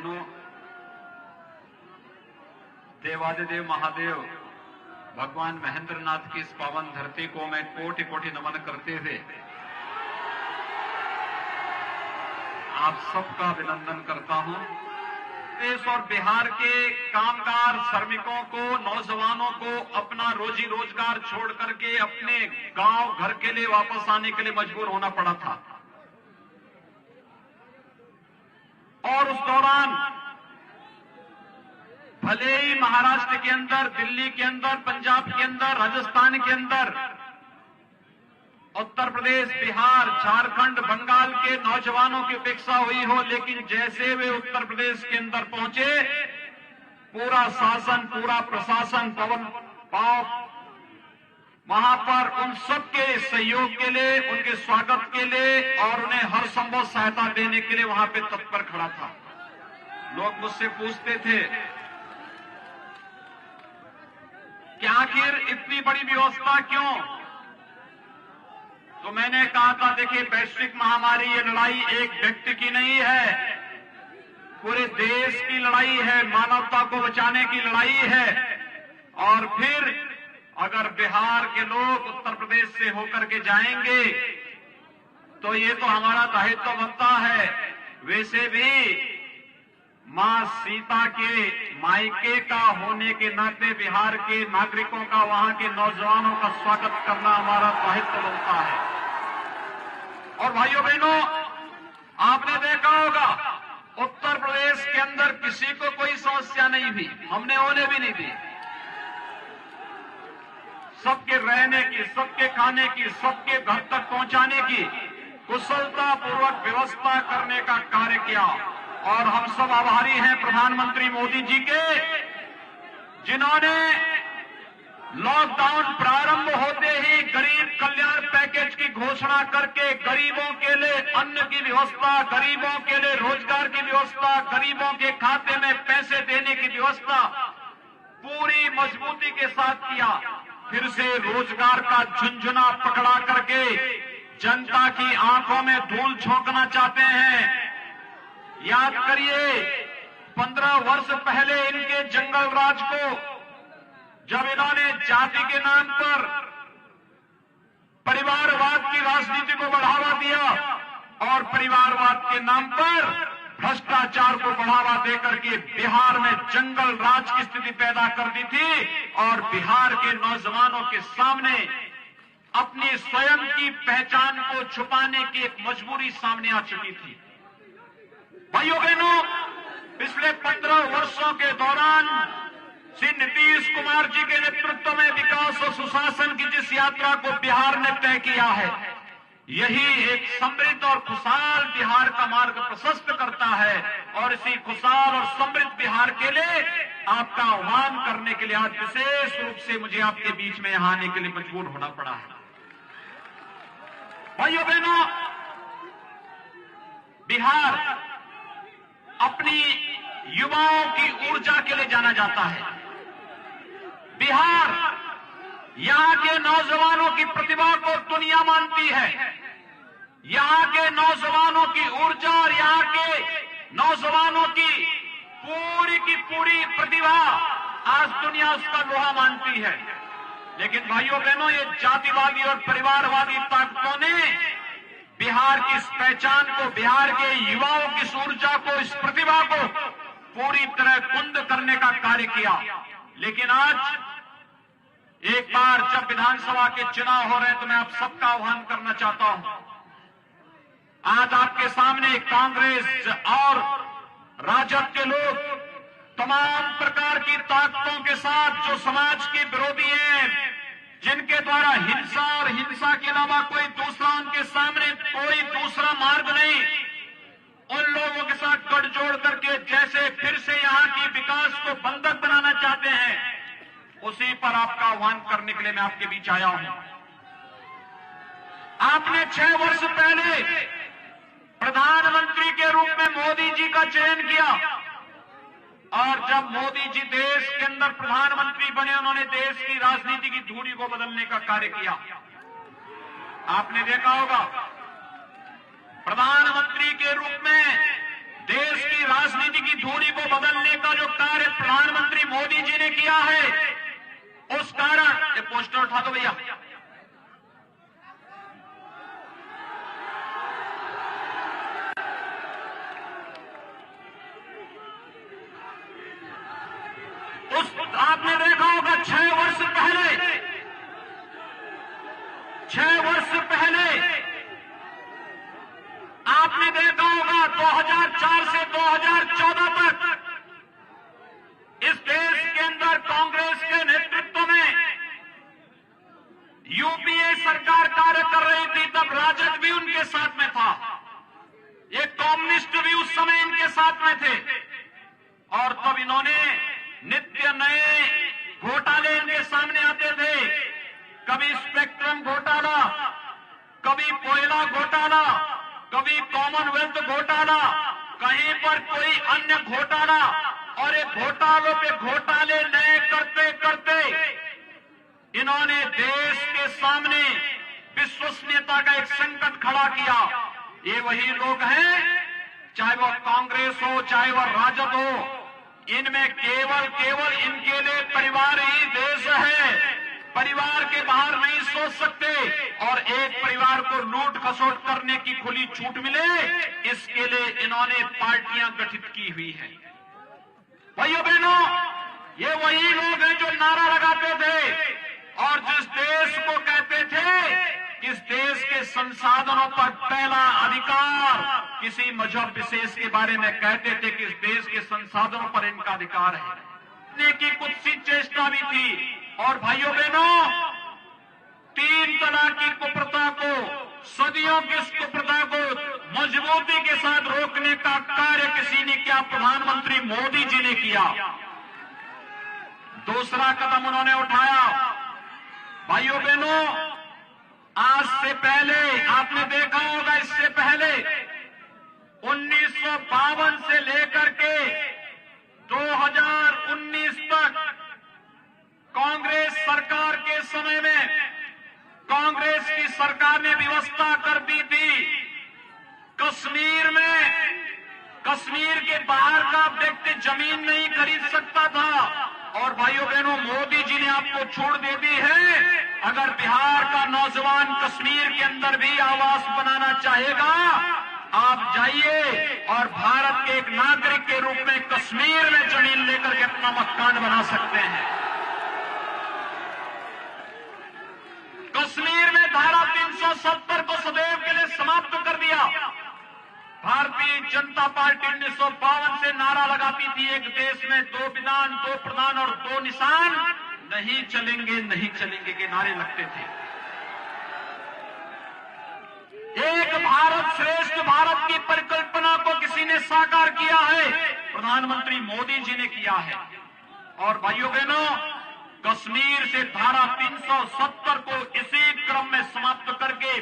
बहनों, देवादिदेव महादेव भगवान महेंद्रनाथ की इस पावन धरती को मैं कोटि कोटि नमन करते हुए आप सबका अभिनंदन करता हूं। देश और बिहार के कामगार श्रमिकों को, नौजवानों को अपना रोजी रोजगार छोड़ करके अपने गांव घर के लिए वापस आने के लिए मजबूर होना पड़ा था और उस दौरान भले ही महाराष्ट्र के अंदर, दिल्ली के अंदर, पंजाब के अंदर, राजस्थान के अंदर, उत्तर प्रदेश, बिहार, झारखंड, बंगाल के नौजवानों की उपेक्षा हुई हो, लेकिन जैसे वे उत्तर प्रदेश के अंदर पहुंचे, पूरा शासन, पूरा प्रशासन वहां पर उन सबके सहयोग के लिए, उनके स्वागत के लिए और उन्हें हर संभव सहायता देने के लिए वहां पे तत्पर खड़ा था। लोग मुझसे पूछते थे कि आखिर इतनी बड़ी व्यवस्था क्यों? तो मैंने कहा था, देखिए, वैश्विक महामारी, ये लड़ाई एक व्यक्ति की नहीं है, पूरे देश की लड़ाई है, मानवता को बचाने की लड़ाई है। और फिर अगर बिहार के लोग उत्तर प्रदेश से होकर के जाएंगे तो ये तो हमारा दायित्व बनता है। वैसे भी मां सीता के मायके का होने के नाते बिहार के नागरिकों का, वहां के नौजवानों का स्वागत करना हमारा दायित्व बनता है। और भाइयों बहनों, आपने देखा होगा उत्तर प्रदेश के अंदर किसी को कोई समस्या नहीं हुई, हमने होने भी नहीं दी। सबके रहने की, सबके खाने की, सबके घर तक पहुंचाने की कुशलतापूर्वक व्यवस्था करने का कार्य किया। और हम सब आभारी हैं प्रधानमंत्री मोदी जी के, जिन्होंने लॉकडाउन प्रारंभ होते ही गरीब कल्याण पैकेज की घोषणा करके गरीबों के लिए अन्न की व्यवस्था, गरीबों के लिए रोजगार की व्यवस्था, गरीबों के खाते में पैसे देने की व्यवस्था पूरी मजबूती के साथ किया। फिर से रोजगार का झुंझुना पकड़ा करके जनता की आंखों में धूल झोंकना चाहते हैं। याद करिए, 15 वर्ष पहले इनके जंगल राज को जब इन्होंने जाति के नाम पर परिवारवाद की राजनीति को बढ़ावा दिया और परिवारवाद के नाम पर भ्रष्टाचार को बढ़ावा देकर के बिहार में जंगल राज की स्थिति पैदा कर दी थी और बिहार के नौजवानों के सामने अपनी स्वयं की पहचान को छुपाने की एक मजबूरी सामने आ चुकी थी। भाइयों बहनों, पिछले 15 वर्षों के दौरान श्री नीतीश कुमार जी के नेतृत्व में विकास और सुशासन की जिस यात्रा को बिहार ने तय किया है, यही एक समृद्ध और खुशहाल बिहार का मार्ग प्रशस्त करता है। और इसी खुशहाल और समृद्ध बिहार के लिए आपका आह्वान करने के लिए आज विशेष रूप से मुझे आपके बीच में यहां आने के लिए मजबूर होना पड़ा है। भाइयों बहनों, बिहार अपनी युवाओं की ऊर्जा के लिए जाना जाता है। बिहार यहां के नौजवानों की प्रतिभा को दुनिया मानती है। यहां के नौजवानों की ऊर्जा और यहां के नौजवानों की पूरी प्रतिभा आज दुनिया उसका लोहा मानती है। लेकिन भाइयों बहनों, ये जातिवादी और परिवारवादी ताकतों ने बिहार की इस पहचान को, बिहार के युवाओं की इस ऊर्जा को, इस प्रतिभा को पूरी तरह कुंद करने का कार्य किया। लेकिन आज एक बार जब विधानसभा के चुनाव हो रहे हैं तो मैं आप सबका आह्वान करना चाहता हूं। आज आपके सामने कांग्रेस और राजद के लोग तमाम प्रकार की ताकतों के साथ जो समाज के विरोधी हैं, जिनके द्वारा हिंसा और हिंसा के अलावा कोई दूसरा उनके सामने कोई दूसरा मार्ग नहीं, उन लोगों के साथ गठजोड़ करके जैसे फिर से यहां की विकास को बंधक बनाना चाहते हैं, उसी पर आपका आह्वान करने के लिए मैं आपके बीच आया हूं। आपने 6 वर्ष पहले प्रधानमंत्री के रूप में मोदी जी का चयन किया और जब मोदी जी देश के अंदर प्रधानमंत्री बने, उन्होंने देश की राजनीति की धुरी को बदलने का कार्य किया। आपने देखा होगा, प्रधानमंत्री के रूप में देश की राजनीति की धुरी दो भैया। आपने देखा होगा 6 वर्ष पहले आपने देखा होगा 2004 से 2014 तक इस देश के अंदर कांग्रेस के नेतृत्व में यूपीए सरकार कार्य कर रही थी। तब राजद भी उनके साथ में था, ये कम्युनिस्ट भी उस समय इनके साथ में थे, और तब इन्होंने नित्य नए घोटाले इनके सामने आते थे। कभी स्पेक्ट्रम घोटाला, कभी कोयला घोटाला, कभी कॉमनवेल्थ घोटाला, कहीं पर कोई अन्य घोटाला, और ये घोटालों पे घोटाले नए करते करते इन्होंने देश के सामने विश्वसनीयता का एक संकट खड़ा किया। ये वही लोग हैं, चाहे वह कांग्रेस हो चाहे वह राजद हो, इनमें केवल इनके लिए परिवार ही देश है। परिवार के बाहर नहीं सोच सकते, और एक परिवार को लूट खसोट करने की खुली छूट मिले, इसके लिए इन्होंने पार्टियां गठित की हुई हैं। भाइयों बहनों, ये वही लोग हैं जो नारा लगाते थे और जिस देश को कहते थे कि इस देश के संसाधनों पर पहला अधिकार किसी मजहब विशेष के बारे में कहते थे कि इस देश के संसाधनों पर इनका अधिकार है, की कुछ सी चेष्टा भी थी। और भाइयों बहनों, 3 तलाक की कुप्रथा को, सदियों की इस कुप्रथा को मजबूती के साथ रोकने का कार्य किसी ने किया, प्रधानमंत्री मोदी जी ने किया। दूसरा कदम उन्होंने उठाया। भाइयों बहनों, आज से पहले आपने देखा होगा, इससे पहले 1952 से लेकर के 2019 तक कांग्रेस सरकार के समय में कांग्रेस की सरकार ने व्यवस्था कर दी थी, कश्मीर के बाहर का व्यक्ति जमीन नहीं खरीद सकता था। और भाइयों बहनों, मोदी जी ने आपको छूट दे दी है। अगर बिहार का नौजवान कश्मीर के अंदर भी आवास बनाना चाहेगा, आप जाइए और भारत के एक नागरिक के रूप में कश्मीर में जमीन लेकर के अपना मकान बना सकते हैं। कश्मीर में धारा 370 को सदैव के लिए समाप्त कर दिया। भारतीय जनता पार्टी 1952 से नारा लगाती थी, एक देश में 2 विधान, 2 प्रधान और 2 निशान, नहीं चलेंगे नहीं चलेंगे के नारे लगते थे। एक भारत श्रेष्ठ भारत की परिकल्पना को किसी ने साकार किया है, प्रधानमंत्री मोदी जी ने किया है। और भाइयों बहनों, कश्मीर से धारा 370 को इसी क्रम में समाप्त करके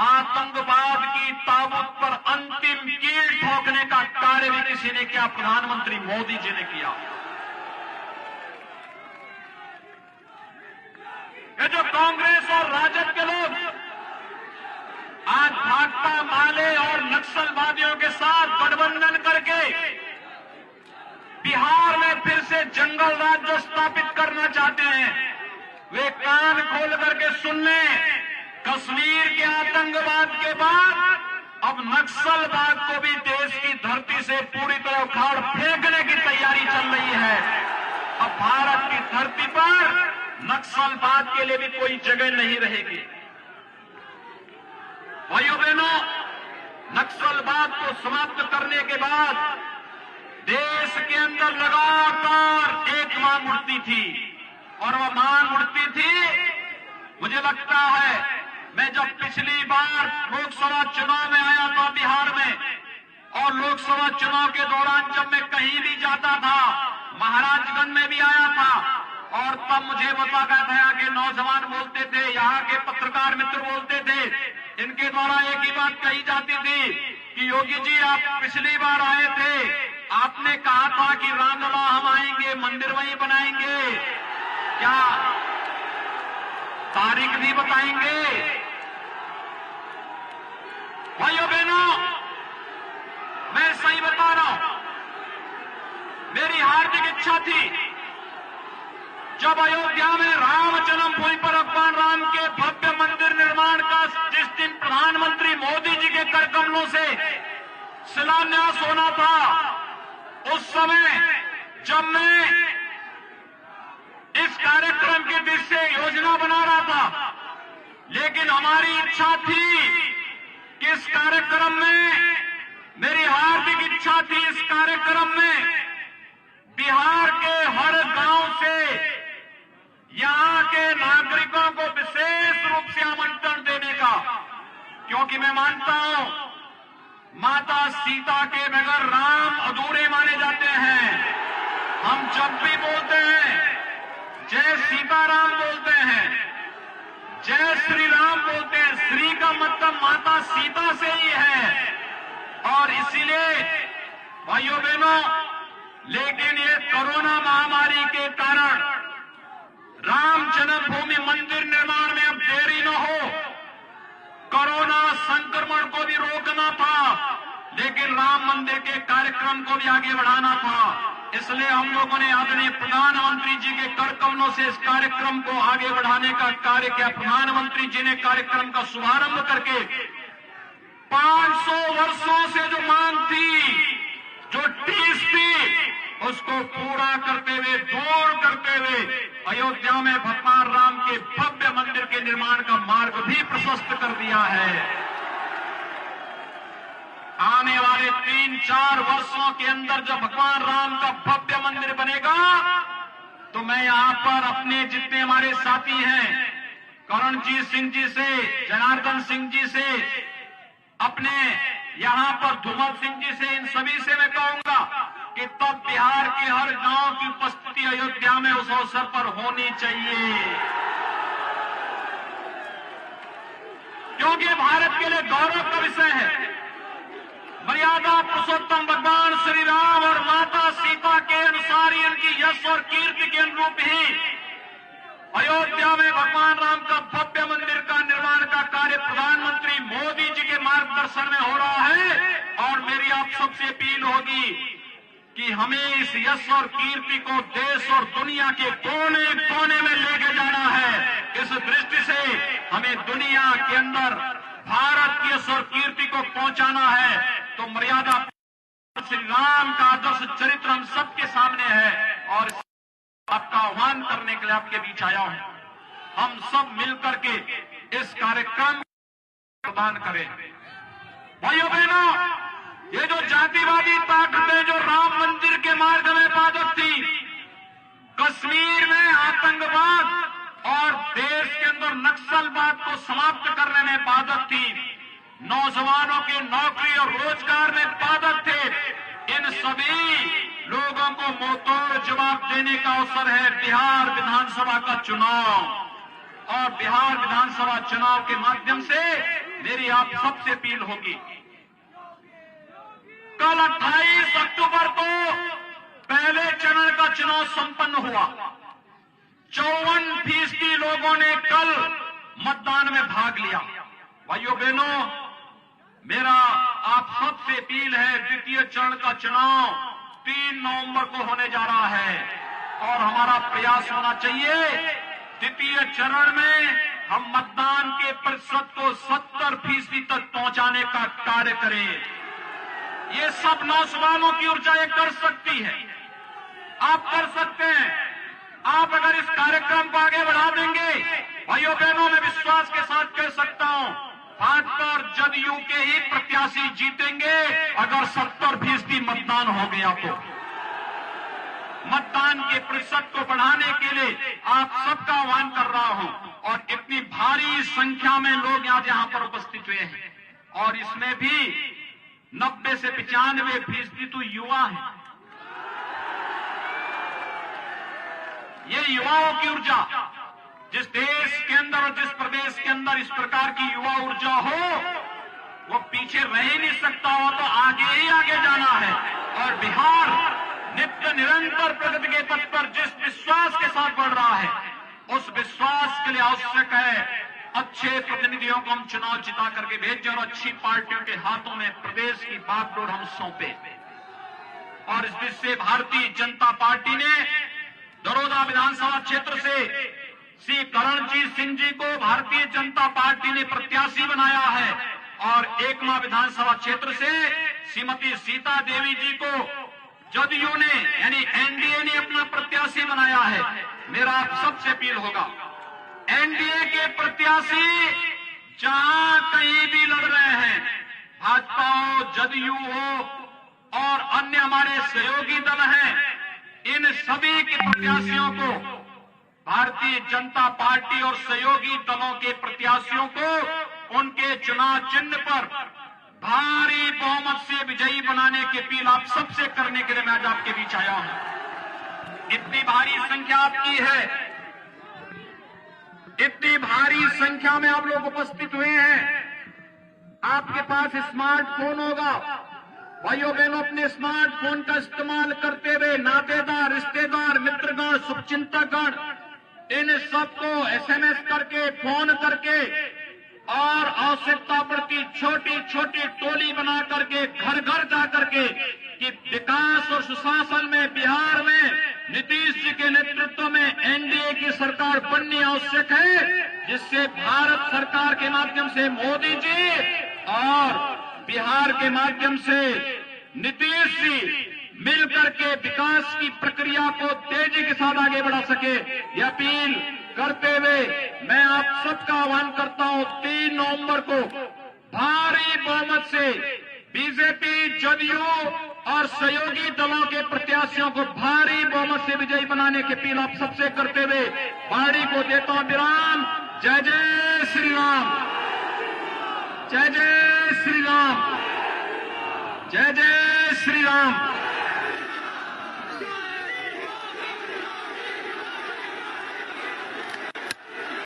आतंकवाद की ताबूत पर अंतिम कील ठोकने का कार्य भी किसी ने किया, प्रधानमंत्री मोदी जी ने किया। ये जो कांग्रेस और राजद के लोग आज भाकपा माले और नक्सलवादियों के साथ गठबंधन करके बिहार में फिर से जंगल राज्य स्थापित करना चाहते हैं, वे कान खोल करके सुन लें। कश्मीर के आतंकवाद के बाद अब नक्सलवाद को भी देश की धरती से पूरी तरह उखाड़ फेंकने की तैयारी चल रही है। अब भारत की धरती पर नक्सलवाद के लिए भी कोई जगह नहीं रहेगी। भाइयों बहनों, नक्सलवाद को समाप्त करने के बाद देश के अंदर लगातार एक मांग उठती थी, और वह मांग उठती थी, मुझे लगता है मैं जब पिछली बार लोकसभा चुनाव में आया था बिहार में, और लोकसभा चुनाव के दौरान जब मैं कहीं भी जाता था, महाराजगंज में भी आया था, और तब मुझे बताया था कि नौजवान बोलते थे, यहाँ के पत्रकार मित्र बोलते थे, इनके द्वारा एक ही बात कही जाती थी कि योगी जी आप पिछली बार आए थे, आपने कहा था कि रामलला हम आएंगे, मंदिर वहीं बनाएंगे, क्या तारीख भी बताएंगे? भाइयों बहनों, मैं सही बता रहा हूं, मेरी हार्दिक इच्छा थी जब अयोध्या में राम जन्मभूमि पर भगवान राम के भव्य मंदिर निर्माण का जिस दिन प्रधानमंत्री मोदी जी के कर कमलों से शिलान्यास होना था, उस समय जब मैं इस कार्यक्रम की दिशा से योजना बना रहा था, लेकिन हमारी इच्छा थी कि इस कार्यक्रम में, मेरी हार्दिक इच्छा थी इस कार्यक्रम में बिहार के हर गांव से यहां के नागरिकों को विशेष रूप से आमंत्रण देने का, क्योंकि मैं मानता हूं माता सीता के बगैर राम अधूरे माने जाते हैं। हम जब भी बोलते हैं जय सीताराम बोलते हैं, जय श्री राम बोलते हैं, श्री का मतलब माता सीता से ही है। और इसीलिए भाइयों बहनों, लेकिन ये कोरोना महामारी के कारण राम जन्मभूमि मंदिर निर्माण में अब देरी न हो, कोरोना संक्रमण को भी रोकना था, लेकिन राम मंदिर के कार्यक्रम को भी आगे बढ़ाना था। इसलिए हम लोगों ने आदरणीय प्रधानमंत्री जी के कर कमलों से इस कार्यक्रम को आगे बढ़ाने का कार्य किया। प्रधानमंत्री जी ने कार्यक्रम का शुभारंभ करके 500 वर्षों से जो मांग थी, जो टीस थी, उसको पूरा करते हुए, दूर करते हुए अयोध्या में भगवान राम के भव्य मंदिर के निर्माण का मार्ग भी प्रशस्त कर दिया है। आने वाले 3-4 वर्षों के अंदर जब भगवान राम का भव्य मंदिर बनेगा, तो मैं यहां पर अपने जितने हमारे साथी हैं, करणजीत सिंह जी से, जनार्दन सिंह जी से, अपने यहां पर धूमल सिंह जी से, इन सभी से मैं कहूंगा कि तब बिहार के हर गांव की उपस्थिति अयोध्या में उस अवसर पर होनी चाहिए, क्योंकि भारत के लिए गौरव का विषय है। मर्यादा पुरुषोत्तम भगवान श्री राम और माता सीता के अनुसार ही, उनकी यश और कीर्ति के अनुरूप ही अयोध्या में भगवान राम का भव्य मंदिर का निर्माण का कार्य प्रधानमंत्री मोदी जी के मार्गदर्शन में हो रहा है। और मेरी आप सबसे अपील होगी कि हमें इस यश और कीर्ति को देश और दुनिया के कोने कोने में लेके जाना है। इस दृष्टि से हमें दुनिया के अंदर भारत की यश और कीर्ति को पहुंचाना है। तो मर्यादा श्री राम का आदर्श चरित्र हम सबके सामने है, और आपका आह्वान करने के लिए आपके बीच आया हूं। हम सब मिलकर के इस कार्यक्रम प्रदान करें। भाइयों बहनों, ये जो जातिवादी ताकतें जो राम मंदिर के मार्ग में बाधक थी, कश्मीर में आतंकवाद और देश के अंदर नक्सलवाद को समाप्त करने में बाधक थी, नौजवानों के नौकरी और रोजगार में बाधक थे, इन सभी लोगों को मुंहतोड़ जवाब देने का अवसर है बिहार विधानसभा का चुनाव। और बिहार विधानसभा चुनाव के माध्यम से मेरी आप सबसे अपील होगी, कल 28 अक्टूबर को पहले चरण का चुनाव संपन्न हुआ। 54% लोगों ने कल मतदान में भाग लिया। भाइयों बहनों, मेरा आप सबसे अपील है, द्वितीय चरण का चुनाव 3 नवंबर को होने जा रहा है, और हमारा प्रयास होना चाहिए द्वितीय चरण में हम मतदान के प्रतिशत को 70% तक पहुंचाने का कार्य करें। ये सब नौजवानों की ऊर्जा ये कर सकती है, आप कर सकते हैं। आप अगर इस कार्यक्रम को आगे बढ़ा देंगे, भाइयों बहनों, मैं विश्वास के साथ कह सकता हूं, भाजपा और जदयू के ही प्रत्याशी जीतेंगे अगर 70% मतदान हो गया तो। मतदान के प्रतिशत को बढ़ाने के लिए आप सबका आह्वान कर रहा हूं, और इतनी भारी संख्या में लोग आज यहां पर उपस्थित हुए हैं, और इसमें भी 90 से 95% तो युवा हैं। ये युवाओं की ऊर्जा, जिस देश के अंदर और जिस प्रदेश के अंदर इस प्रकार की युवा ऊर्जा हो, वो पीछे रह ही नहीं सकता, हो तो आगे ही आगे जाना है। और बिहार नित्य निरंतर प्रगति के पथ पर जिस विश्वास के साथ बढ़ रहा है, उस विश्वास के लिए आवश्यक है अच्छे प्रतिनिधियों को हम चुनाव जिता करके भेजें और अच्छी पार्टियों के हाथों में प्रदेश की बागडोर हम सौंपे। और इस दृष्टि से भारतीय जनता पार्टी ने दरोदा विधानसभा क्षेत्र से श्री करणजीत सिंह जी को भारतीय जनता पार्टी ने प्रत्याशी बनाया है और एकमा विधानसभा क्षेत्र से श्रीमती सीता देवी जी को जदयू ने यानी एनडीए ने अपना प्रत्याशी बनाया है। मेरा आप सबसे अपील होगा, एनडीए के प्रत्याशी जहां कहीं भी लड़ रहे हैं, भाजपा हो, जदयू हो और अन्य हमारे सहयोगी दल हैं, इन सभी के प्रत्याशियों को भारतीय जनता पार्टी और सहयोगी दलों के प्रत्याशियों को उनके चुनाव चिन्ह पर भारी बहुमत से विजयी बनाने की अपील आप सबसे करने के लिए मैं आज आपके बीच आया हूं। इतनी भारी संख्या आपकी है, इतनी भारी संख्या में आप लोग उपस्थित हुए हैं। आपके पास स्मार्टफोन होगा, भाइयों बहनों, अपने स्मार्टफोन का इस्तेमाल करते हुए नातेदार, रिश्तेदार, मित्रगण, शुभचिंतकगण, इन सबको एसएमएस करके, फोन करके और आवश्यकता पड़ती छोटी छोटी टोली बना करके घर घर जा करके कि विकास और सुशासन में बिहार में नीतीश जी के नेतृत्व में एनडीए की सरकार बननी आवश्यक है, जिससे भारत सरकार के माध्यम से मोदी जी और बिहार के माध्यम से नीतीश जी मिलकर के विकास की प्रक्रिया को तेजी के साथ आगे बढ़ा सके। यह अपील करते हुए मैं आप सबका आह्वान करता हूं, 3 नवंबर को भारी बहुमत से बीजेपी, जदयू और सहयोगी दलों के प्रत्याशियों को भारी बहुमत से विजयी बनाने की अपील आप सबसे करते हुए पार्टी को देता हूं विराम। जय जय श्री राम, जय जय श्री राम, जय जय श्री राम।